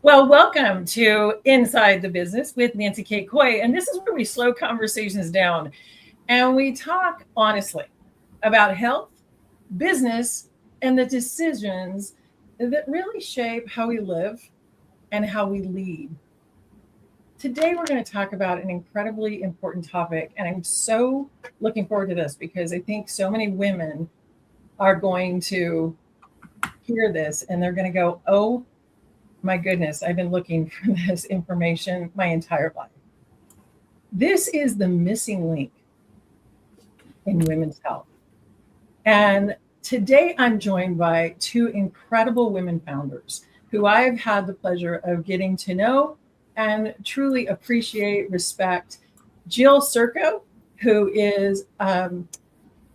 Well, welcome to Inside the Business with Nancy Kay Coy. And this is where we slow conversations down and we talk honestly about health, business, and the decisions that really shape how we live and how we lead. Today, we're going to talk about an incredibly important topic. And I'm so looking forward to this because I think so many women are going to hear this and they're going to go, oh, my goodness, I've been looking for this information my entire life. This is the missing link in women's health. And today I'm joined by two incredible women founders who I've had the pleasure of getting to know and truly appreciate, respect. Jill Sirko, who is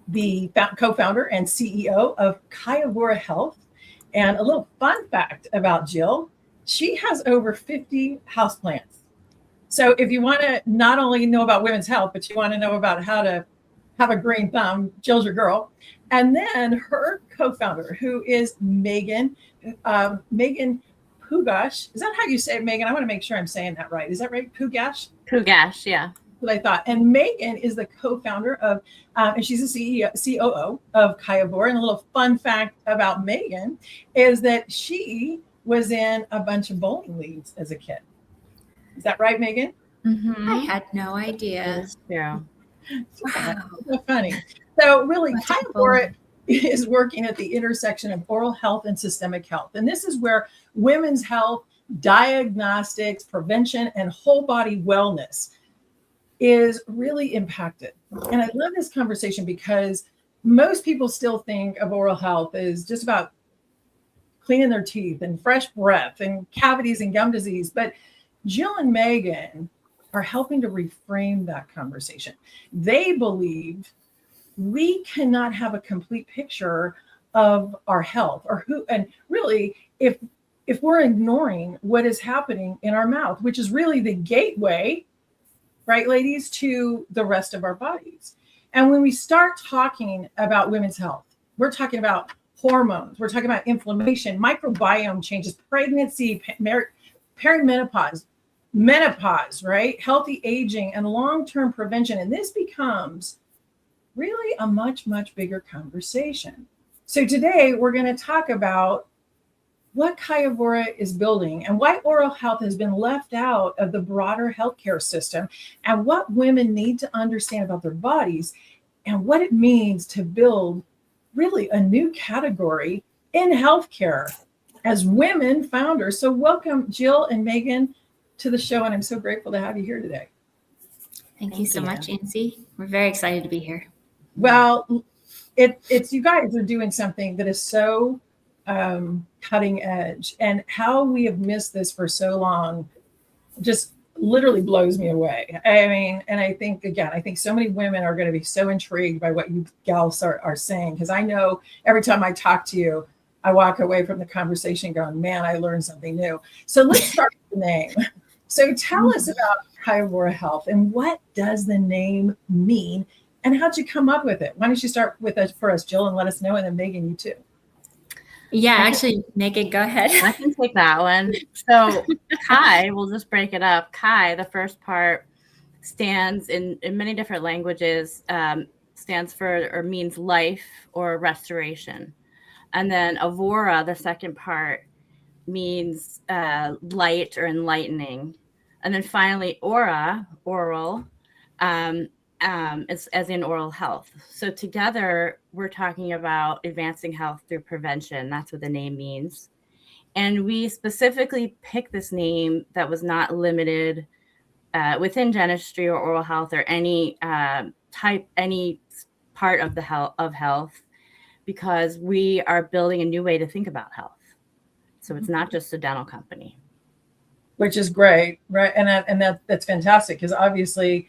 the co-founder and CEO of KaiAvora Health. And a little fun fact about Jill, she has over 50 houseplants. So if you want to not only know about women's health, but you want to know about how to have a green thumb, Jill's your girl. And then her co-founder, who is Megan Pugach. Is that how you say it, Megan? I want to make sure I'm saying that right. Is that right? Pugach? Pugach, yeah. What I thought. And Megan is the co-founder of, and she's the COO of KaiAvora. And a little fun fact about Megan is that she was in a bunch of bowling leagues as a kid. Is that right, Megan? Mm-hmm. I had no idea. Yeah. Wow. So funny. So really, KaiAvora is working at the intersection of oral health and systemic health. And this is where women's health, diagnostics, prevention, and whole body wellness is really impacted. And I love this conversation because most people still think of oral health as just about cleaning their teeth and fresh breath and cavities and gum disease. But Jill and Megan are helping to reframe that conversation. They believe we cannot have a complete picture of our health or who, and really if we're ignoring what is happening in our mouth, which is really the gateway, right, ladies, to the rest of our bodies. And when we start talking about women's health, we're talking about hormones, we're talking about inflammation, microbiome changes, pregnancy, perimenopause, menopause, right? Healthy aging and long-term prevention. And this becomes really a much, much bigger conversation. So today we're going to talk about what KaiAvora is building and why oral health has been left out of the broader healthcare system and what women need to understand about their bodies and what it means to build really a new category in healthcare as women founders. So welcome, Jill and Megan, to the show. And I'm so grateful to have you here today. Thank you so much, Nancy. We're very excited to be here. Well, it's you guys are doing something that is so cutting edge, and how we have missed this for so long just literally blows me away. I mean, and I think so many women are going to be so intrigued by what you gals are saying, because I know every time I talk to you, I walk away from the conversation going, man, I learned something new. So let's start with the name. So tell us about KaiAvora Health and what does the name mean and how'd you come up with it? Why don't you start with us for us, Jill, and let us know, and then Megan, you too. Yeah, actually, Megan, go ahead. I can take that one. So Kai, we'll just break it up. Kai, the first part, stands in many different languages, stands for or means life or restoration. And then Avora, the second part, means light or enlightening. And then finally, aura, oral, as in oral health. So together, we're talking about advancing health through prevention. That's what the name means. And we specifically picked this name that was not limited within dentistry or oral health or any any part of the health, because we are building a new way to think about health. So it's not just a dental company. Which is great, right? And that's fantastic, because obviously,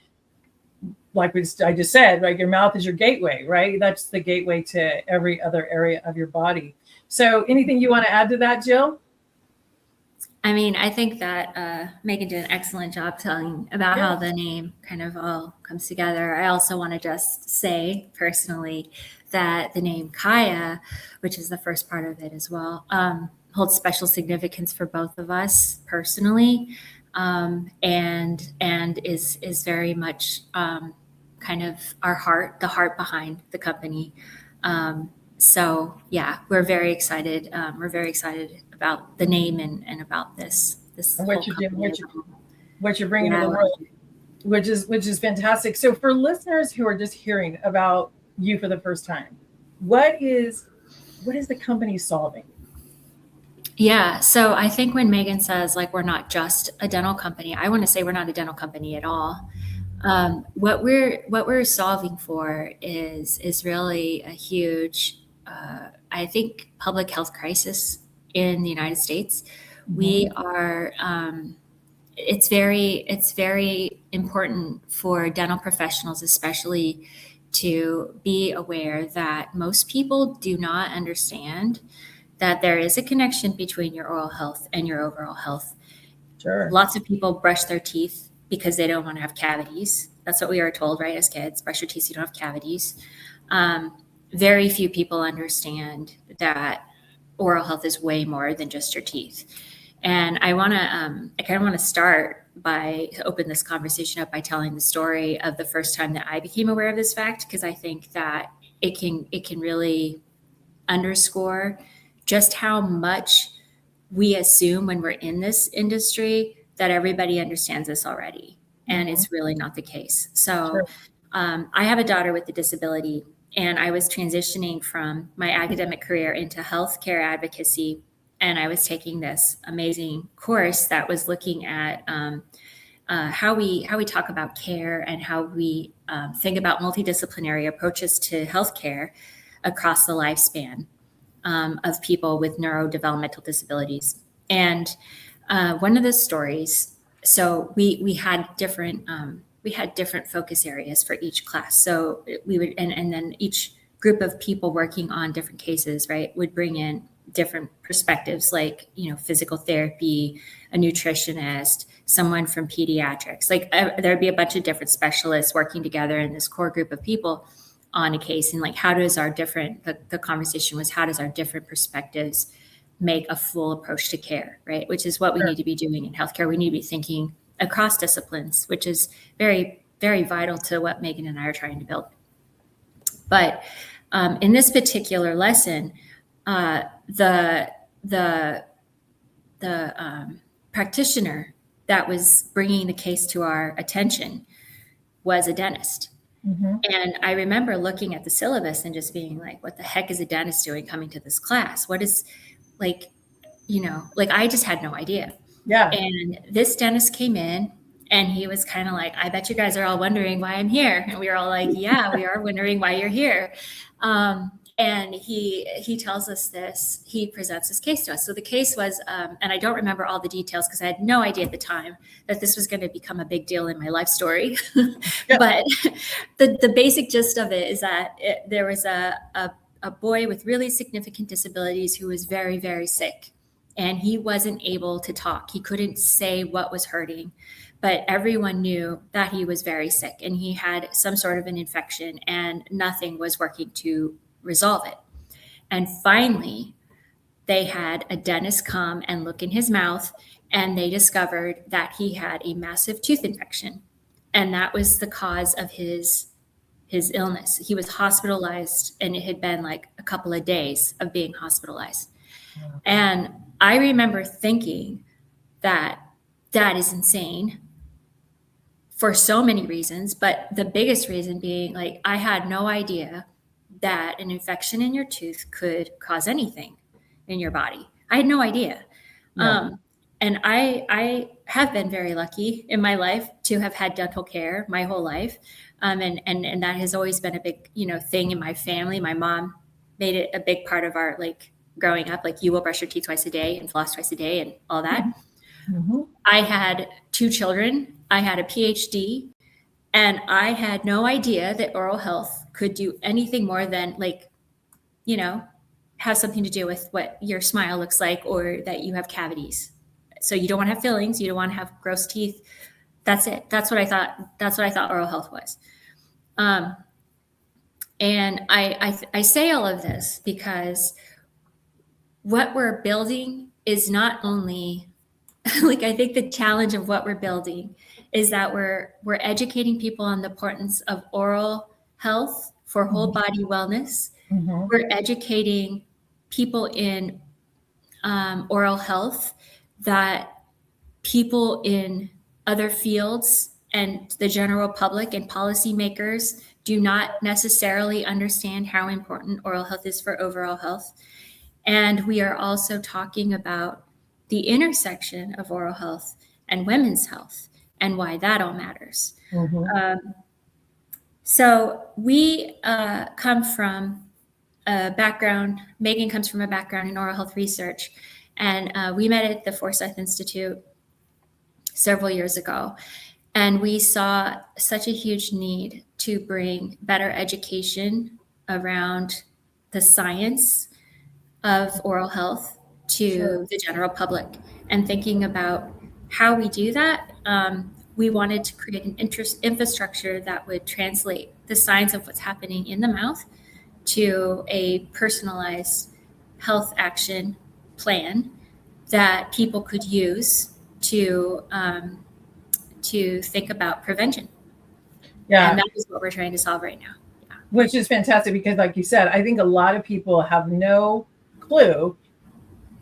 like I just said, right, your mouth is your gateway, right? That's the gateway to every other area of your body. So anything you want to add to that, Jill? I mean, I think that Megan did an excellent job telling about how the name kind of all comes together. I also want to just say personally that the name Kaya, which is the first part of it as well, holds special significance for both of us personally, and is very much kind of the heart behind the company. So yeah, we're very excited. We're very excited about the name and about this And what you're doing, company. what you're bringing to the world, which is fantastic. So for listeners who are just hearing about you for the first time, what is the company solving? Yeah. So I think when Megan says like we're not just a dental company, I want to say we're not a dental company at all. What we're solving for is really a huge, I think, public health crisis in the United States. Mm-hmm. We are. It's very important for dental professionals, especially, to be aware that most people do not understand that there is a connection between your oral health and your overall health. Sure. Lots of people brush their teeth because they don't want to have cavities. That's what we are told, right? As kids, brush your teeth so you don't have cavities. Very few people understand that oral health is way more than just your teeth. And I kind of want to start by open this conversation up by telling the story of the first time that I became aware of this fact, because I think that it can really underscore just how much we assume when we're in this industry that everybody understands this already. And it's really not the case. So Sure. I have a daughter with a disability, and I was transitioning from my academic career into healthcare advocacy. And I was taking this amazing course that was looking at how we talk about care and how we think about multidisciplinary approaches to healthcare across the lifespan of people with neurodevelopmental disabilities. And one of the stories, so we had different focus areas for each class. So we would, and then each group of people working on different cases, right, would bring in different perspectives, like, physical therapy, a nutritionist, someone from pediatrics. Like there'd be a bunch of different specialists working together in this core group of people on a case. And like, the conversation was, how does our different perspectives make a full approach to care, right? Which is what we need to be doing in healthcare. We need to be thinking across disciplines, which is very, very vital to what Megan and I are trying to build. But in this particular lesson, the practitioner that was bringing the case to our attention was a dentist. Mm-hmm. And I remember looking at the syllabus and just being like, what the heck is a dentist doing coming to this class? What is, I just had no idea. Yeah. And this dentist came in and he was kind of like, I bet you guys are all wondering why I'm here. And we were all like, yeah, we are wondering why you're here. And he tells us this, he presents this case to us. So the case was, and I don't remember all the details because I had no idea at the time that this was going to become a big deal in my life story. Yeah. But the basic gist of it is that there was a boy with really significant disabilities who was very, very sick. And he wasn't able to talk. He couldn't say what was hurting, but everyone knew that he was very sick and he had some sort of an infection and nothing was working to resolve it. And finally, they had a dentist come and look in his mouth, and they discovered that he had a massive tooth infection. And that was the cause of his illness. He was hospitalized, and it had been like a couple of days of being hospitalized. Yeah. And I remember thinking that is insane for so many reasons, but the biggest reason being, like, I had no idea that an infection in your tooth could cause anything in your body. I had no idea. Yeah. And I have been very lucky in my life to have had dental care my whole life. And that has always been a big, thing in my family. My mom made it a big part of our, growing up, you will brush your teeth twice a day and floss twice a day and all that. Mm-hmm. I had 2 children. I had a PhD, and I had no idea that oral health could do anything more than have something to do with what your smile looks like, or that you have cavities. So you don't want to have fillings. You don't want to have gross teeth. That's it. That's what I thought. That's what I thought oral health was. And I say all of this because what we're building is not only like, I think the challenge of what we're building is that we're educating people on the importance of oral health for whole body wellness. Mm-hmm. We're educating people in oral health that people in other fields and the general public and policymakers do not necessarily understand how important oral health is for overall health. And we are also talking about the intersection of oral health and women's health and why that all matters. Mm-hmm. So we come from a background, Megan comes from a background in oral health research, and we met at the Forsyth Institute several years ago. And we saw such a huge need to bring better education around the science of oral health to the general public. And thinking about how we do that, we wanted to create an infrastructure that would translate the science of what's happening in the mouth to a personalized health action plan that people could use to think about prevention. Yeah. And that is what we're trying to solve right now. Yeah. Which is fantastic because, like you said, I think a lot of people have no clue.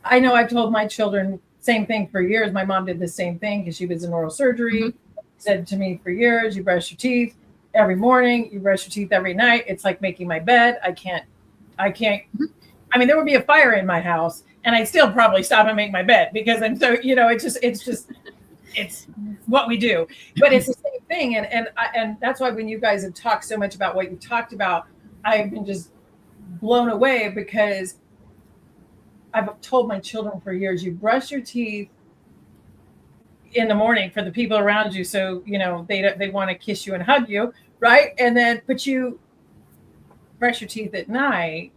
I know I've told my children same thing for years. My mom did the same thing because she was in oral surgery. Mm-hmm. Said to me for years, you brush your teeth every morning, you brush your teeth every night. It's like making my bed. I can't. Mm-hmm. I mean, there would be a fire in my house and I'd still probably stop and make my bed because I'm so, it's what we do, but it's the same thing. And that's why when you guys have talked so much about what you talked about, I've been just blown away because I've told my children for years, you brush your teeth in the morning for the people around you. So, they want to kiss you and hug you. Right. And then, but you brush your teeth at night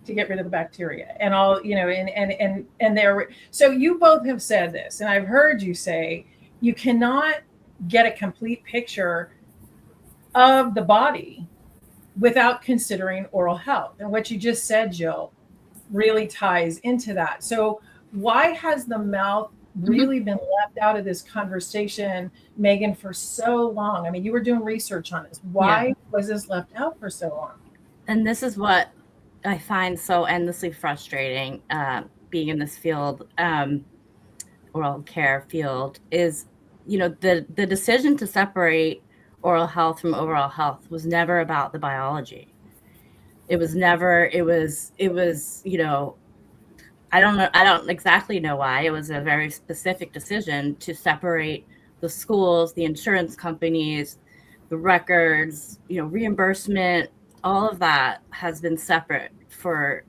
to get rid of the bacteria and all, and there. So you both have said this, and I've heard you say you cannot get a complete picture of the body without considering oral health. And what you just said, Jill, really ties into that. So why has the mouth really been left out of this conversation, Megan, for so long? I mean, you were doing research on this. Why was this left out for so long? And this is what I find so endlessly frustrating, being in this field, oral care field, is, the decision to separate oral health from overall health was never about the biology. It was, I don't exactly know why. It was a very specific decision to separate the schools, the insurance companies, the records, reimbursement. All of that has been separate for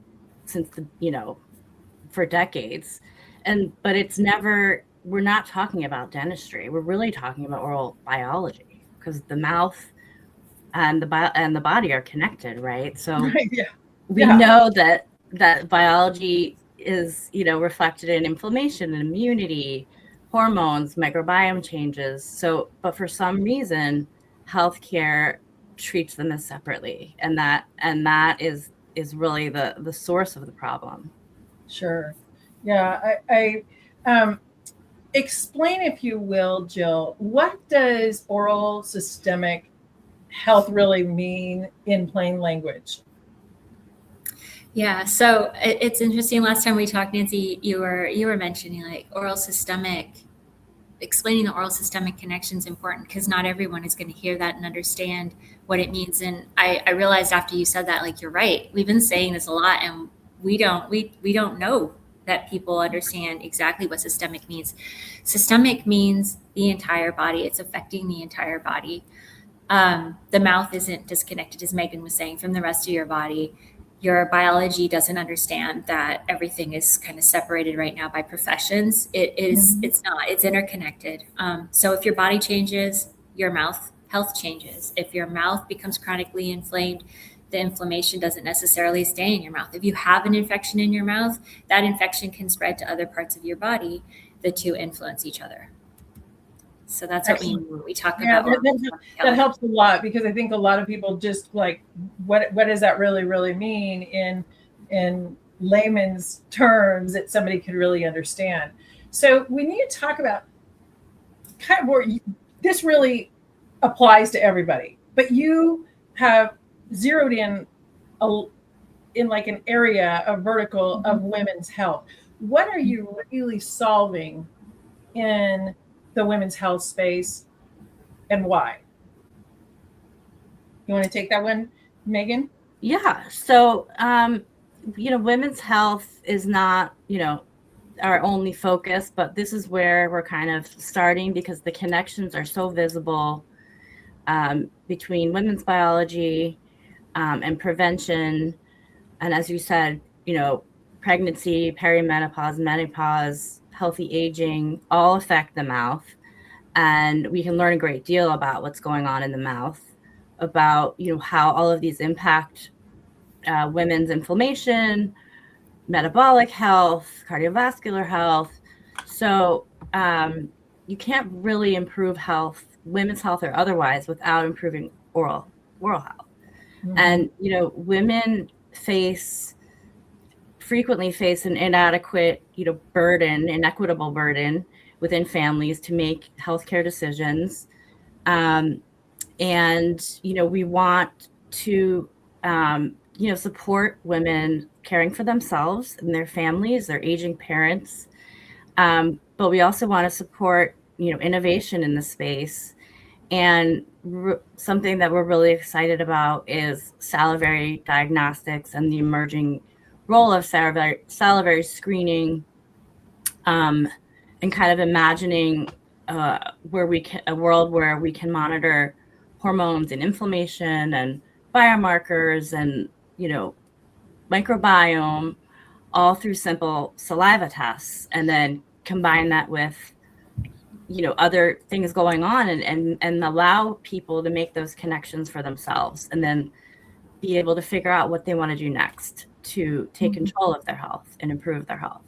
decades. But it's never, we're not talking about dentistry. We're really talking about oral biology because the mouth and the body are connected, right? So we know that biology is, reflected in inflammation and immunity, hormones, microbiome changes. So, but for some reason, healthcare treats them as separately, and that is really the source of the problem. Sure. Yeah. I explain, if you will, Jill, what does oral systemic health really mean in plain language? Yeah, so it's interesting. Last time we talked, Nancy, you were mentioning like oral systemic, explaining the oral systemic connection is important because not everyone is going to hear that and understand what it means. And I realized after you said that, like, you're right. We've been saying this a lot, and we don't know that people understand exactly what systemic means. Systemic means the entire body. It's affecting the entire body. The mouth isn't disconnected, as Megan was saying, from the rest of your body. Your biology doesn't understand that everything is kind of separated right now by professions. It's not, it's interconnected. So if your body changes, your mouth health changes. If your mouth becomes chronically inflamed, the inflammation doesn't necessarily stay in your mouth. If you have an infection in your mouth, that infection can spread to other parts of your body. The two influence each other. So that's what we talk about. That helps a lot because I think a lot of people just like, what does that really mean in layman's terms that somebody could really understand. So we need to talk about kind of more, this really applies to everybody, but you have zeroed in like an area, a vertical of women's health. What are you really solving in the women's health space, and why? You want to take that one, Megan? Yeah. So, women's health is not, our only focus, but this is where we're kind of starting because the connections are so visible between women's biology and prevention. And as you said, pregnancy, perimenopause, menopause, healthy aging all affect the mouth. And we can learn a great deal about what's going on in the mouth, about, how all of these impact women's inflammation, metabolic health, cardiovascular health. So you can't really improve health, women's health or otherwise, without improving oral health. Mm-hmm. And, women frequently face an inadequate, inequitable burden within families to make healthcare decisions. And, we want to, support women caring for themselves and their families, their aging parents. But we also want to support, innovation in the space. And something that we're really excited about is salivary diagnostics and the emerging role of salivary screening, and kind of imagining a world where we can monitor hormones and inflammation and biomarkers and, microbiome all through simple saliva tests, and then combine that with, other things going on and allow people to make those connections for themselves and then be able to figure out what they want to do next to take control of their health and improve their health.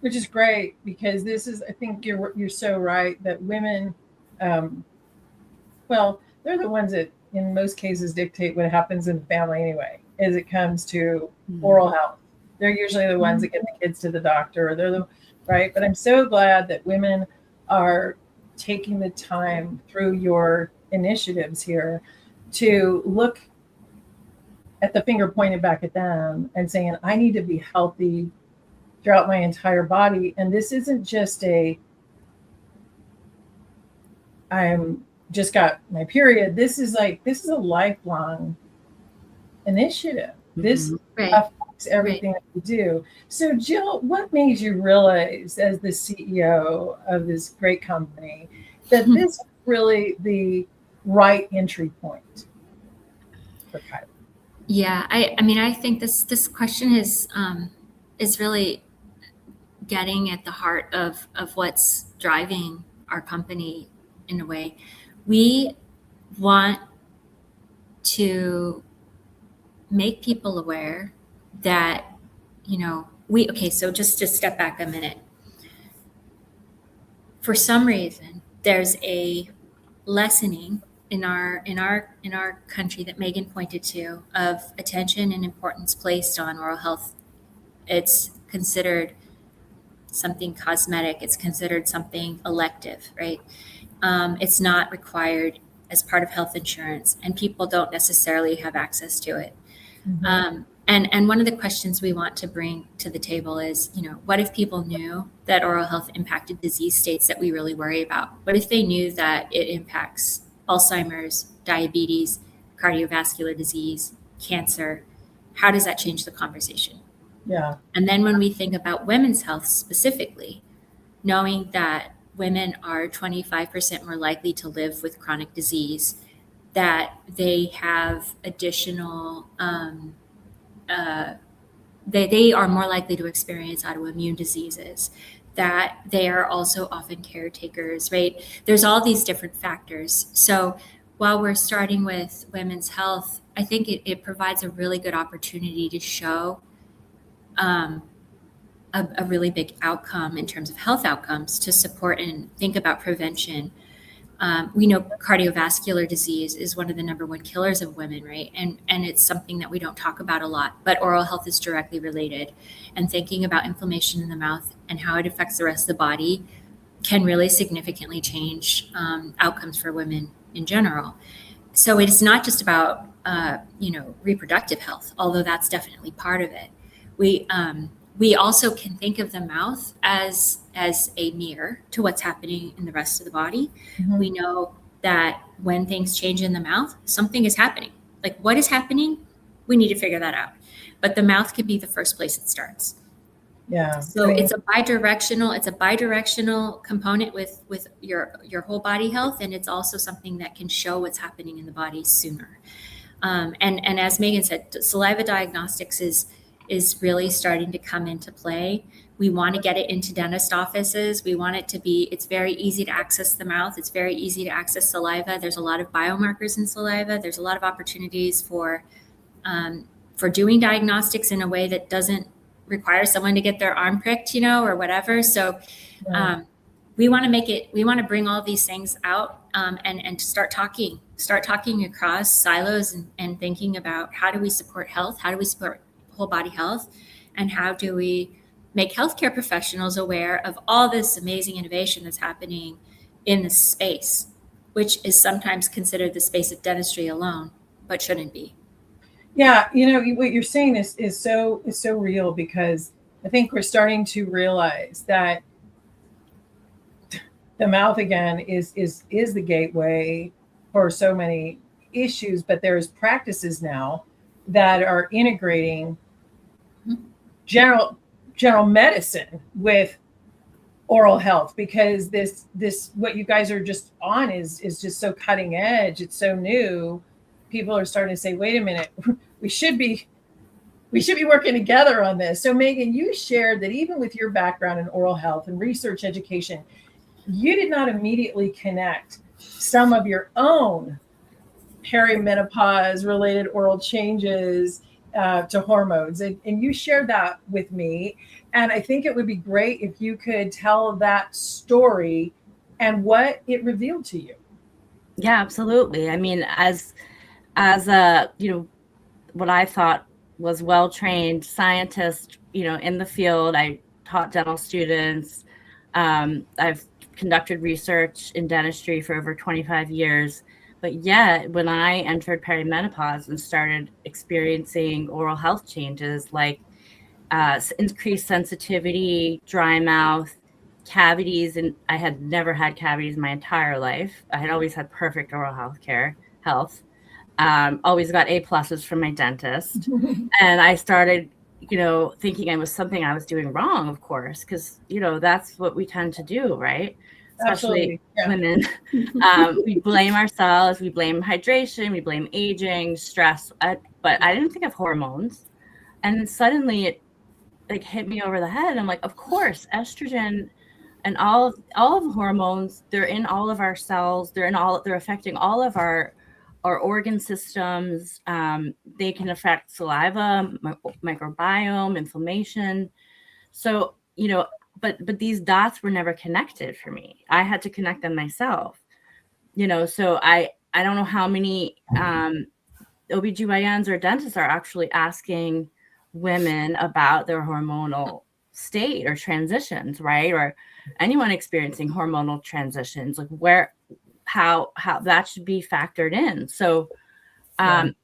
Which is great, because this is, I think you're so right that women, well, they're the ones that in most cases dictate what happens in the family anyway, as it comes to oral health. They're usually the ones that get the kids to the doctor, or right. But I'm so glad that women are taking the time through your initiatives here to look at the finger pointed back at them and saying, I need to be healthy throughout my entire body. And this isn't just I'm just got my period. This is a lifelong initiative. This affects everything that we do. So Jill, what made you realize as the CEO of this great company that this is really the right entry point for KaiAvora? Yeah, I think this question is really getting at the heart of what's driving our company in a way. We want to make people aware that, so just to step back a minute. For some reason, there's a lessening in our country that Megan pointed to of attention and importance placed on oral health. It's considered something cosmetic. It's considered something elective, right? It's not required as part of health insurance, and people don't necessarily have access to it. Mm-hmm. And one of the questions we want to bring to the table is, what if people knew that oral health impacted disease states that we really worry about? What if they knew that it impacts Alzheimer's, diabetes, cardiovascular disease, cancer? How does that change the conversation? Yeah. And then when we think about women's health specifically, knowing that women are 25% more likely to live with chronic disease, that they have additional, they are more likely to experience autoimmune diseases, that they are also often caretakers, right? There's all these different factors. So while we're starting with women's health, I think it provides a really good opportunity to show a really big outcome in terms of health outcomes to support and think about prevention. We know cardiovascular disease is one of the number one killers of women, right? And it's something that we don't talk about a lot, but oral health is directly related. And thinking about inflammation in the mouth and how it affects the rest of the body can really significantly change outcomes for women in general. So it's not just about reproductive health, although that's definitely part of it. We also can think of the mouth as a mirror to what's happening in the rest of the body. Mm-hmm. We know that when things change in the mouth, something is happening. Like, what is happening? We need to figure that out. But the mouth could be the first place it starts. Yeah. So it's a bidirectional component with your whole body health, and it's also something that can show what's happening in the body sooner. And as Megan said, saliva diagnostics is really starting to come into play. We want to get it into dentist offices. We want it to be, it's very easy to access the mouth. It's very easy to access saliva. There's a lot of biomarkers in saliva. There's a lot of opportunities for doing diagnostics in a way that doesn't require someone to get their arm pricked, or whatever. So we want to bring all these things out and start talking across silos and thinking about how do we support health? How do we support whole body health? And how do we make healthcare professionals aware of all this amazing innovation that's happening in this space, which is sometimes considered the space of dentistry alone, but shouldn't be. Yeah, what you're saying is so real, because I think we're starting to realize that the mouth again is the gateway for so many issues, but there's practices now that are integrating general medicine with oral health, because this what you guys are just on is just so cutting edge. It's so new. People are starting to say, wait a minute, we should be working together on this. So Megan, you shared that even with your background in oral health and research education, you did not immediately connect some of your own perimenopause related oral changes to hormones. And you shared that with me. And I think it would be great if you could tell that story and what it revealed to you. Yeah, absolutely. I mean, as a, what I thought was well-trained scientist, in the field, I taught dental students. I've conducted research in dentistry for over 25 years. But yet, when I entered perimenopause and started experiencing oral health changes like increased sensitivity, dry mouth, cavities, and I had never had cavities my entire life. I had always had perfect oral health. Always got A+ from my dentist. And I started, thinking I was something I was doing wrong, of course, because, that's what we tend to do, right? Especially women. We blame ourselves, we blame hydration, we blame aging, stress, but I didn't think of hormones. And then suddenly it hit me over the head. I'm like, of course, estrogen and all of the hormones, they're in all of our cells, they're affecting all of our organ systems. They can affect saliva, microbiome, inflammation. So, but these dots were never connected for me. I had to connect them myself, so I don't know how many OBGYNs or dentists are actually asking women about their hormonal state or transitions, right? Or anyone experiencing hormonal transitions, like how that should be factored in. So the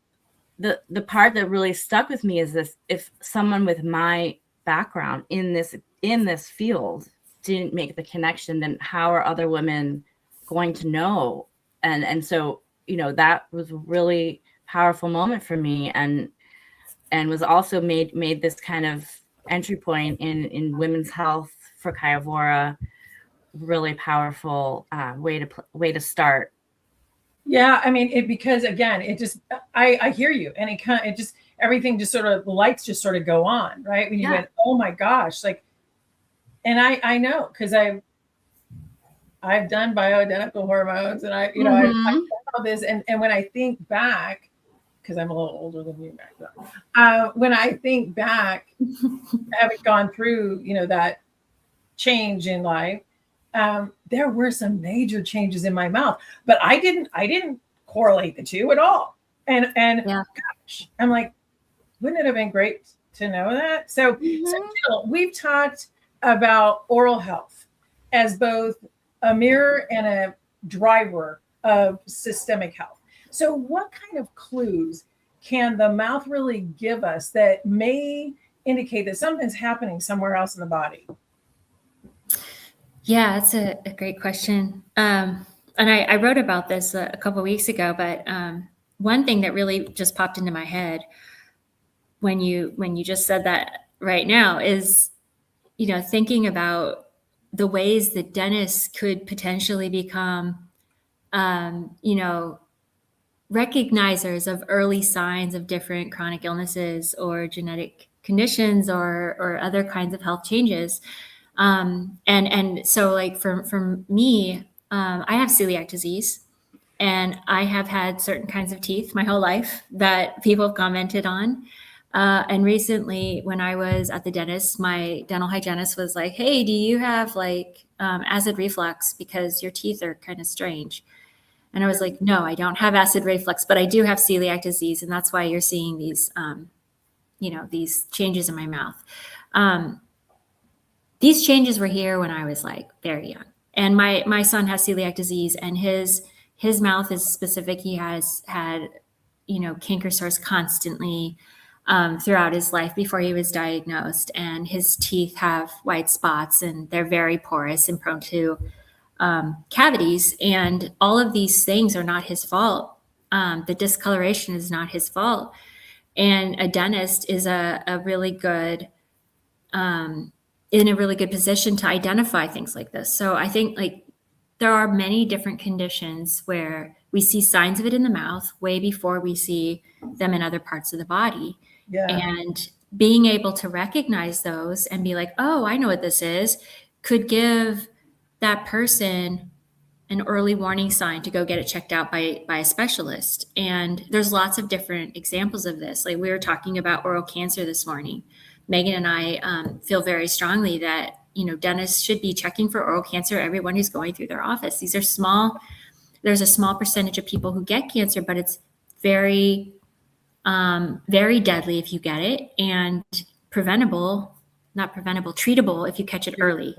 part that really stuck with me is this: if someone with my background in this field didn't make the connection, then how are other women going to know? And so, that was a really powerful moment for me, and was also made this kind of entry point in women's health for KaiAvora. Really powerful way to start. Yeah, I mean, because again, it just, I hear you, and it just, everything just sort of, the lights just sort of go on, right? When you went, oh my gosh, and I know, because I've done bioidentical hormones, and I've done all this, and when I think back, because I'm a little older than you back then, when I think back, having gone through, that change in life, there were some major changes in my mouth, but I didn't correlate the two at all. And Yeah. gosh, I'm like, wouldn't it have been great to know that? So Jill, we've talked about oral health as both a mirror and a driver of systemic health. So what kind of clues can the mouth really give us that may indicate that something's happening somewhere else in the body? Yeah, that's a great question. And I wrote about this a couple of weeks ago, but one thing that really just popped into my head when you just said that right now is, thinking about the ways that dentists could potentially become, recognizers of early signs of different chronic illnesses or genetic conditions or other kinds of health changes. And so like for me, I have celiac disease, and I have had certain kinds of teeth my whole life that people have commented on. And recently when I was at the dentist, my dental hygienist was like, "Hey, do you have like acid reflux? Because your teeth are kind of strange." And I was like, "No, I don't have acid reflux, but I do have celiac disease. And that's why you're seeing these, these changes in my mouth." These changes were here when I was like very young. And my son has celiac disease, and his mouth is specific. He has had, canker sores constantly throughout his life before he was diagnosed. And his teeth have white spots, and they're very porous and prone to cavities. And all of these things are not his fault. The discoloration is not his fault. And a dentist is a really good, in a really good position to identify things like this. So I think like there are many different conditions where we see signs of it in the mouth way before we see them in other parts of the body. Yeah. And being able to recognize those and be like, "Oh, I know what this is," could give that person an early warning sign to go get it checked out by a specialist. And there's lots of different examples of this. Like we were talking about oral cancer this morning. Megan and I feel very strongly that, dentists should be checking for oral cancer everyone who's going through their office. These are small. There's a small percentage of people who get cancer, but it's very, very deadly if you get it, and treatable if you catch it early.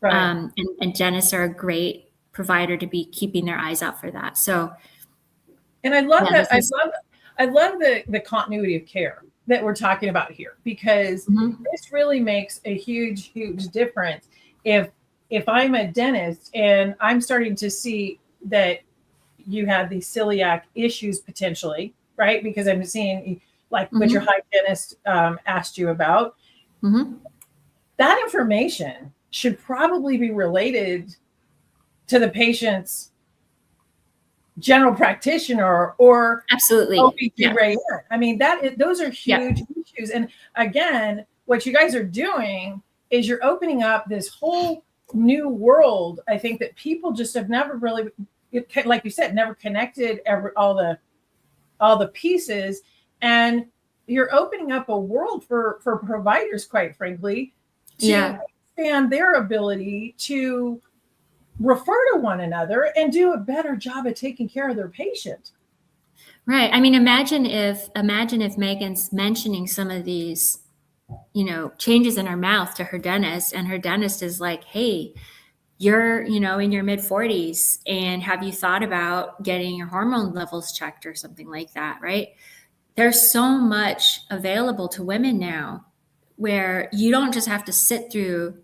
Right. And dentists are a great provider to be keeping their eyes out for that. So, and I love that. I love the continuity of care that we're talking about here, because this really makes a huge, huge difference. If I'm a dentist and I'm starting to see that you have these celiac issues potentially, right? Because I'm seeing like what your hygienist asked you about, that information should probably be related to the patient's general practitioner or absolutely OBGYN. I mean, those are huge issues. And again, what you guys are doing is you're opening up this whole new world. I think that people just have never really, like you said, never connected all the pieces. And you're opening up a world for providers, quite frankly, to expand their ability to refer to one another and do a better job of taking care of their patient. Right. I mean, imagine if Megan's mentioning some of these, changes in her mouth to her dentist, and her dentist is like, "Hey, you're, in your mid 40s, and have you thought about getting your hormone levels checked," or something like that, right? There's so much available to women now where you don't just have to sit through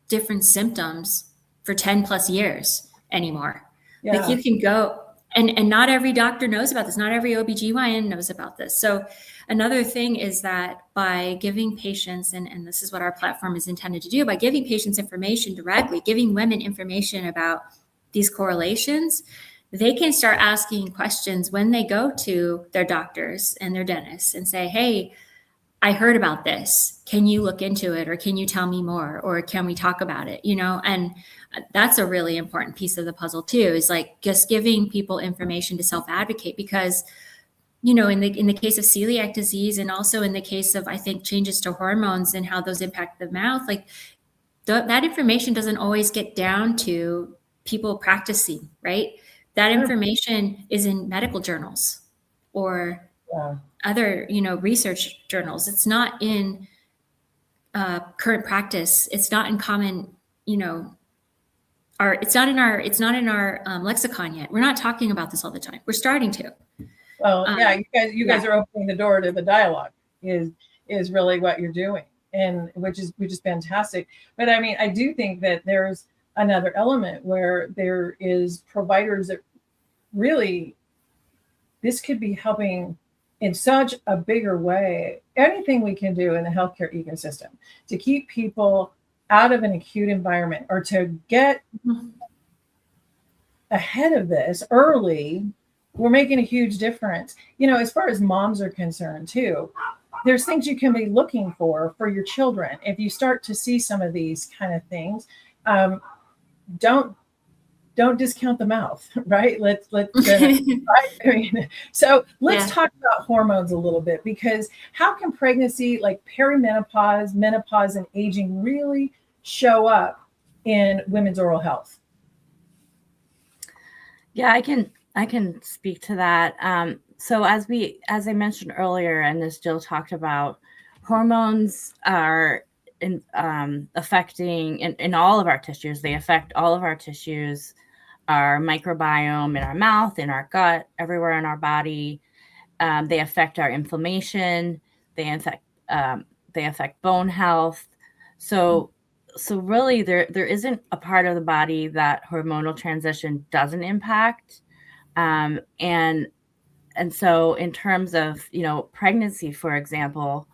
different symptoms for 10 plus years anymore. Yeah. Like you can go, and not every doctor knows about this. Not every OBGYN knows about this. So another thing is that by giving patients, and this is what our platform is intended to do, by giving patients information directly, giving women information about these correlations, they can start asking questions when they go to their doctors and their dentists and say, "Hey, I heard about this. Can you look into it? Or can you tell me more? Or can we talk about it?" And that's a really important piece of the puzzle too, is like just giving people information to self-advocate, because, in the case of celiac disease, and also in the case of, I think, changes to hormones and how those impact the mouth, like that information doesn't always get down to people practicing, right? That information is in medical journals or other, research journals. It's not in current practice. It's not in common, it's not in our lexicon yet. We're not talking about this all the time. We're starting to. Well, you guys are opening the door to the dialogue is really what you're doing, and which is fantastic. But I mean, I do think that there's another element where there is providers that really, this could be helping in such a bigger way. Anything we can do in the healthcare ecosystem to keep people out of an acute environment or to get ahead of this early, we're making a huge difference. As far as moms are concerned too, there's things you can be looking for your children. If you start to see some of these kind of things, don't discount the mouth, right? Let's right? I mean, so let's talk about hormones a little bit, because how can pregnancy, like perimenopause, menopause, and aging really show up in women's oral health? Yeah, I can speak to that. So as I mentioned earlier, and as Jill talked about, hormones are affecting in all of our tissues. They affect all of our tissues, our microbiome in our mouth, in our gut, everywhere in our body. They affect our inflammation. They affect bone health. So really, there isn't a part of the body that hormonal transition doesn't impact. And so in terms of, pregnancy, for example,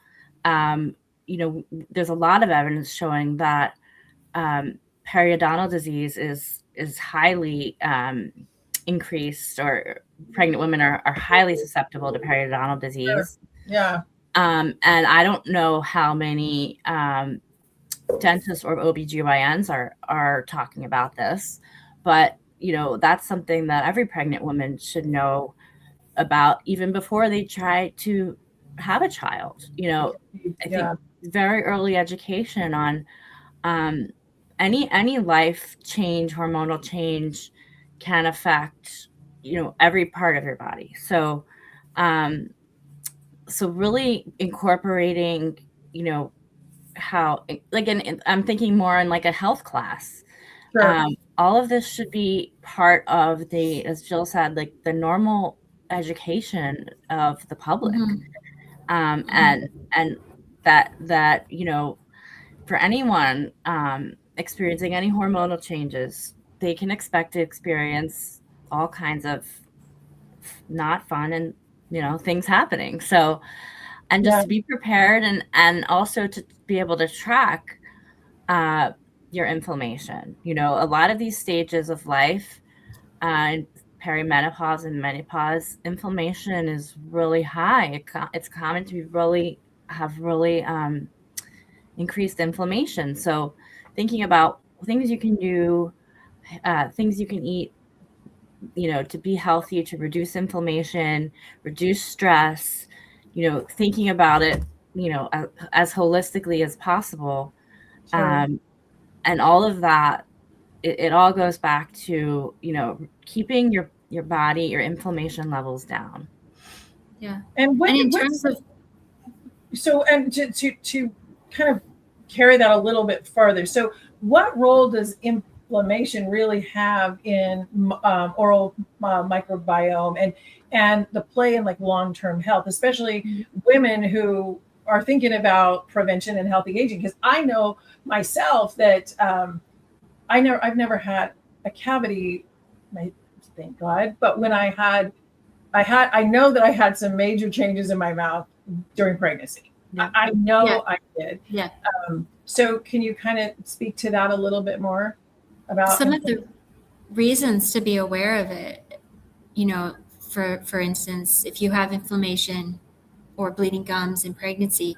there's a lot of evidence showing that periodontal disease is highly increased, or pregnant women are highly susceptible to periodontal disease. Yeah. And I don't know how many dentists or OBGYNs are talking about this, but that's something that every pregnant woman should know about even before they try to have a child. I think very early education on any life change, hormonal change can affect every part of your body. So really incorporating how, like, I'm thinking more in like a health class. Sure. All of this should be part of the, as Jill said, like the normal education of the public. And that for anyone experiencing any hormonal changes, they can expect to experience all kinds of not fun and things happening. So, and just to be prepared, and also to be able to track your inflammation. A lot of these stages of life, perimenopause and menopause, inflammation is really high. It's common to have really increased inflammation. So thinking about things you can do, things you can eat, to be healthy, to reduce inflammation, reduce stress, thinking about it, as holistically as possible. Sure. And all of that, it all goes back to, keeping your body, your inflammation levels down. Yeah. And to kind of carry that a little bit farther. So what role does inflammation really have in oral microbiome and the play in like long-term health, especially women who are thinking about prevention and healthy aging? Because I know myself that I've never had a cavity, thank God. But when I know that I had some major changes in my mouth during pregnancy. Yeah. I know I did. Yeah. So can you kind of speak to that a little bit more about some of the reasons to be aware of it? For instance, if you have inflammation or bleeding gums in pregnancy,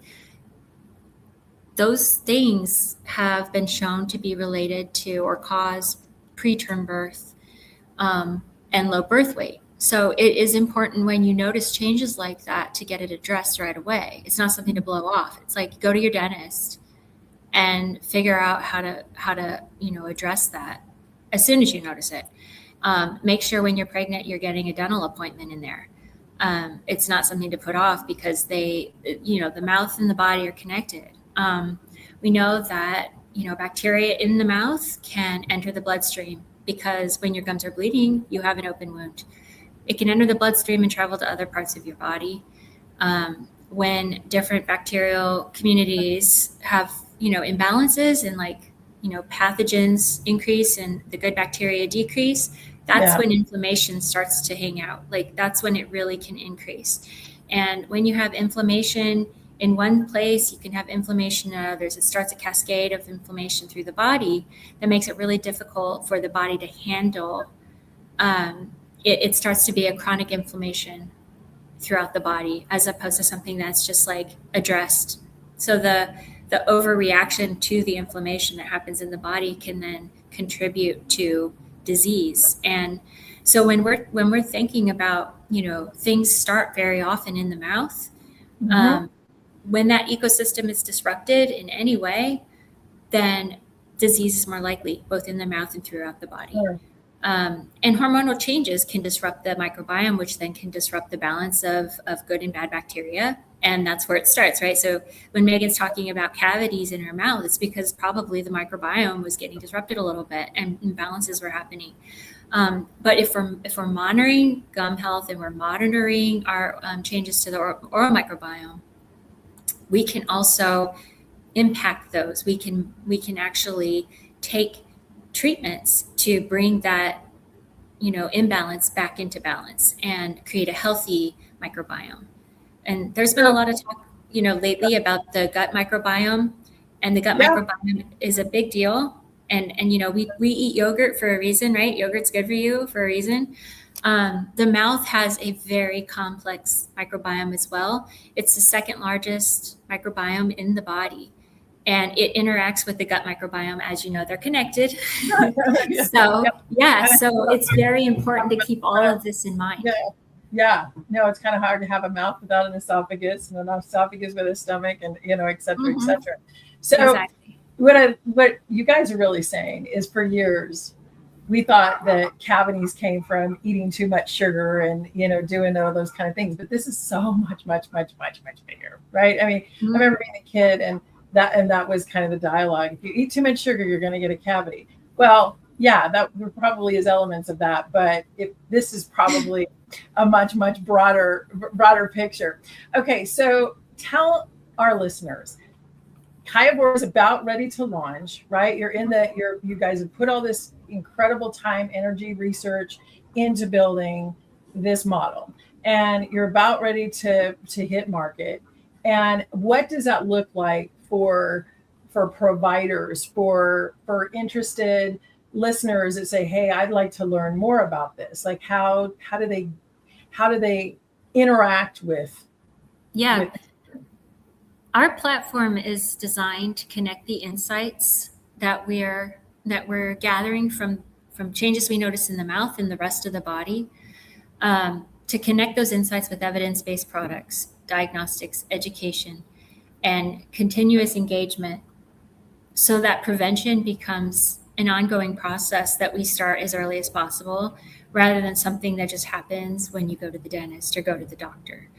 those things have been shown to be related to or cause preterm birth and low birth weight. So it is important when you notice changes like that to get it addressed right away. It's not something to blow off. It's like, go to your dentist and figure out how to address that as soon as you notice it. Make sure when you're pregnant, you're getting a dental appointment in there. It's not something to put off because the mouth and the body are connected. We know that, bacteria in the mouth can enter the bloodstream because when your gums are bleeding, you have an open wound. It can enter the bloodstream and travel to other parts of your body. When different bacterial communities have, imbalances and pathogens increase and the good bacteria decrease, that's when inflammation starts to hang out. That's when it really can increase. And when you have inflammation in one place, you can have inflammation in others. It starts a cascade of inflammation through the body that makes it really difficult for the body to handle. It starts to be a chronic inflammation throughout the body, as opposed to something that's just addressed. So the overreaction to the inflammation that happens in the body can then contribute to disease. And so when we're thinking about, things start very often in the mouth. When that ecosystem is disrupted in any way, then disease is more likely, both in the mouth and throughout the body. Sure. And hormonal changes can disrupt the microbiome, which then can disrupt the balance of good and bad bacteria. And that's where it starts, right? So when Megan's talking about cavities in her mouth, it's because probably the microbiome was getting disrupted a little bit and imbalances were happening. But if we're monitoring gum health and we're monitoring our changes to the oral microbiome, we can also impact those. We can actually take treatments to bring that, imbalance back into balance and create a healthy microbiome. And there's been a lot of talk, lately about the gut microbiome, and the gut microbiome is a big deal. And we eat yogurt for a reason, right? Yogurt's good for you for a reason. The mouth has a very complex microbiome as well. It's the second largest microbiome in the body, and it interacts with the gut microbiome. As you know, they're connected. So it's very important to keep all of this in mind. No, it's kind of hard to have a mouth without an esophagus, and an esophagus with a stomach, and et cetera, et cetera. So what you guys are really saying is, for years we thought that cavities came from eating too much sugar and doing all those kind of things, but this is so much bigger, right? I mean, I remember being a kid, and that was kind of the dialogue. If you eat too much sugar, you're going to get a cavity. Well, yeah, that probably is elements of that, but this is probably a much broader picture. Okay, so tell our listeners, KaiAvora is about ready to launch, right? You guys have put all this incredible time, energy, research into building this model, and you're about ready to hit market. And what does that look like for providers, for interested listeners that say, hey, I'd like to learn more about this? Like, how do they interact with? Our platform is designed to connect the insights that we're gathering from changes we notice in the mouth and the rest of the body, to connect those insights with evidence-based products, diagnostics, education, and continuous engagement, so that prevention becomes an ongoing process that we start as early as possible, rather than something that just happens when you go to the dentist or go to the doctor.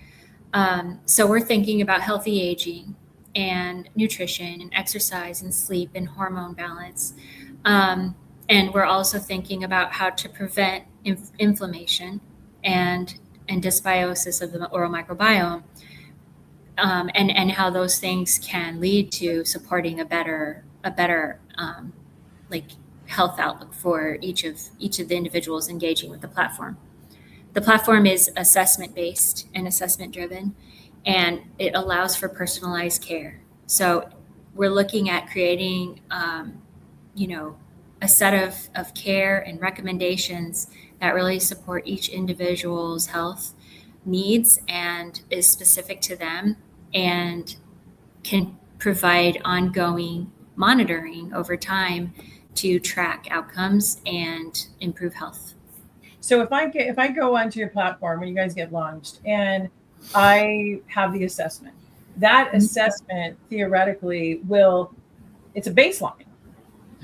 So we're thinking about healthy aging and nutrition and exercise and sleep and hormone balance. And we're also thinking about how to prevent inflammation and dysbiosis of the oral microbiome, and how those things can lead to supporting a better health outlook for each of the individuals engaging with the platform. The platform is assessment based and assessment driven, and it allows for personalized care. So we're looking at creating, a set of care and recommendations that really support each individual's health needs and is specific to them, and can provide ongoing monitoring over time to track outcomes and improve health. So if I go onto your platform when you guys get launched and I have the assessment, that assessment theoretically will it's a baseline.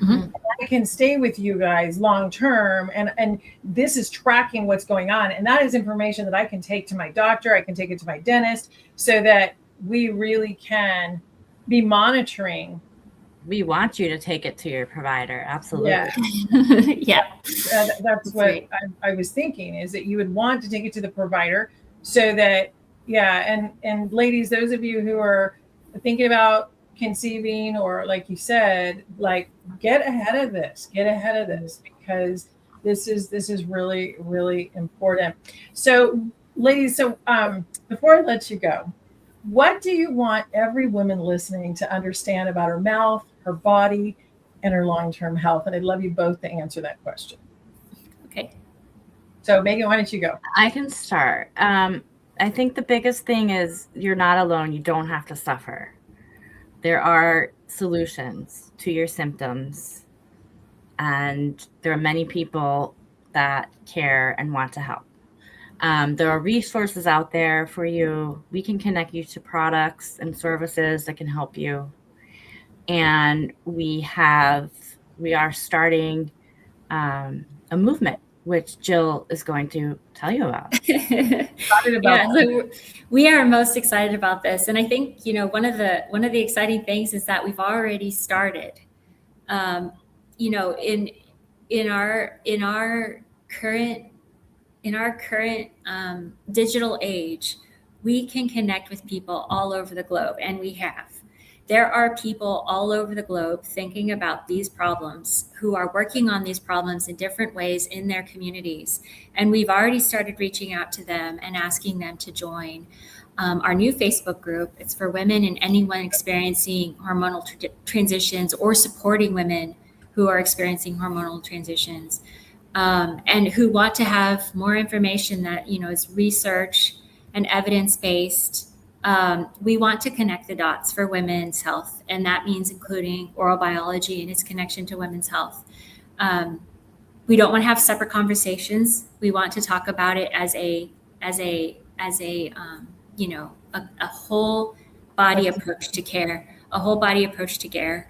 Mhm. I can stay with you guys long term, and this is tracking what's going on, and that is information that I can take to my doctor, I can take it to my dentist, so that we really can be monitoring. We want you to take it to your provider. Absolutely. Yeah. Yeah. That's what I was thinking, is that you would want to take it to the provider, so that, and ladies, those of you who are thinking about conceiving, or like you said, like, get ahead of this, because this is really, really important. So ladies, before I let you go, what do you want every woman listening to understand about her mouth, her body, and her long-term health? And I'd love you both to answer that question. Okay. So Megan, why don't you go? I can start. I think the biggest thing is you're not alone. You don't have to suffer. There are solutions to your symptoms, and there are many people that care and want to help. There are resources out there for you. We can connect you to products and services that can help you. And we are starting a movement, which Jill is going to tell you about. So we are most excited about this, and I think, you know, one of the exciting things is that we've already started. You know, in our current digital age, we can connect with people all over the globe, and we have. There are people all over the globe thinking about these problems, who are working on these problems in different ways in their communities. And we've already started reaching out to them and asking them to join our new Facebook group. It's for women and anyone experiencing hormonal transitions, or supporting women who are experiencing hormonal transitions, and who want to have more information that, you know, is research and evidence-based. We want to connect the dots for women's health, and that means including oral biology and its connection to women's health. We don't want to have separate conversations. We want to talk about it as a you know, a whole body approach to care,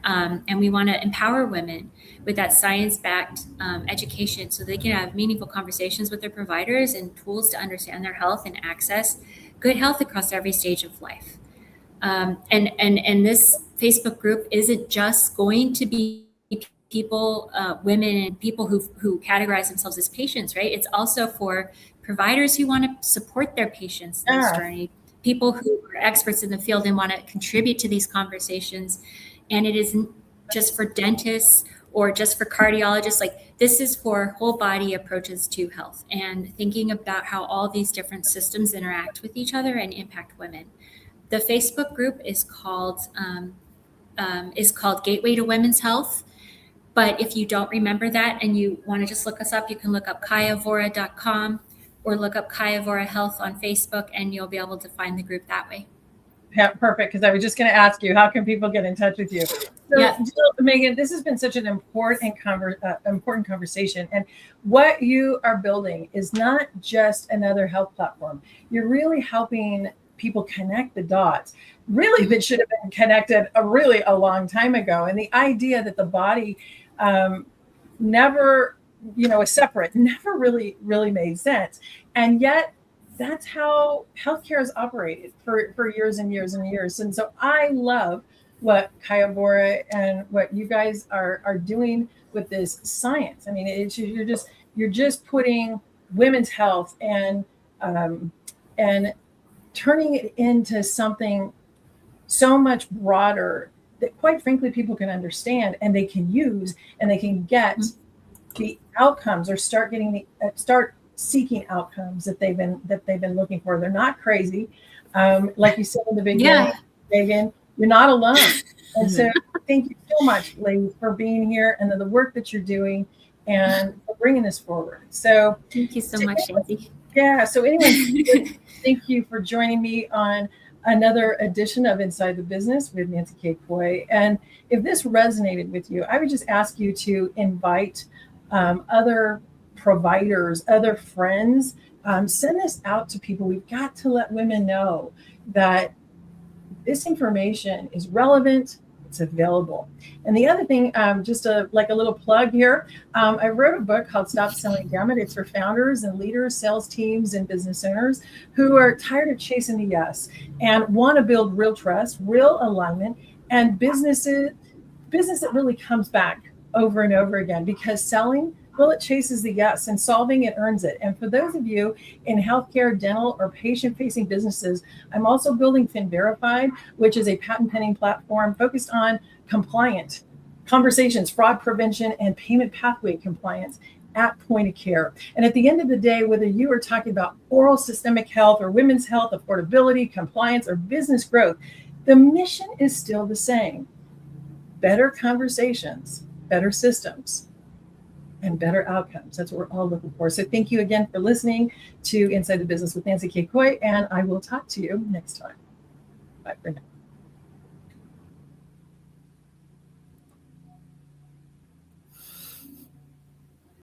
and we want to empower women with that science-backed education, so they can have meaningful conversations with their providers and tools to understand their health and access good health across every stage of life. And this Facebook group isn't just going to be people, women and people who categorize themselves as patients, right? It's also for providers who want to support their patients in this journey, people who are experts in the field and want to contribute to these conversations. And it isn't just for dentists or just for cardiologists. Like, this is for whole body approaches to health, and thinking about how all these different systems interact with each other and impact women. The Facebook group is called Gateway to Women's Health. But if you don't remember that and you want to just look us up, you can look up KaiAvora.com or look up KaiAvora Health on Facebook, and you'll be able to find the group that way. Yeah, perfect. Because I was just going to ask you, how can people get in touch with you? So, Jill, Megan, this has been such an important conversation. And what you are building is not just another health platform. You're really helping people connect the dots, really, that should have been connected a long time ago. And the idea that the body never, is separate, never really made sense. And yet, that's how healthcare has operated for years and years and years. And so I love what KaiAvora and what you guys are doing with this science. I mean, you're just putting women's health and turning it into something so much broader that, quite frankly, people can understand and they can use, and they can get the outcomes, or start seeking outcomes that they've been looking for. They're not crazy. Like you said in the beginning, Megan, you're not alone. And so thank you so much, ladies, for being here, and the work that you're doing, and for bringing this forward. So thank you so much, Nancy. Yeah. So anyway, thank you for joining me on another edition of Inside the Business with Nancy Kay Coy. And if this resonated with you, I would just ask you to invite other providers, other friends, send this out to people. We've got to let women know that this information is relevant, It's available. And the other thing, just like a little plug here, I wrote a book called Stop Selling Gamut. It's for founders and leaders, sales teams, and business owners who are tired of chasing the yes and want to build real trust, real alignment, and business that really comes back over and over again, because selling, well, it chases the yes, and solving it earns it. And for those of you in healthcare, dental, or patient-facing businesses, I'm also building FinVerified, which is a patent-pending platform focused on compliant conversations, fraud prevention, and payment pathway compliance at point of care. And at the end of the day, whether you are talking about oral systemic health or women's health, affordability, compliance, or business growth, the mission is still the same. Better conversations, better systems, and better outcomes. That's what we're all looking for. So thank you again for listening to Inside the Business with Nancy Kay Coy, and I will talk to you next time. Bye for now.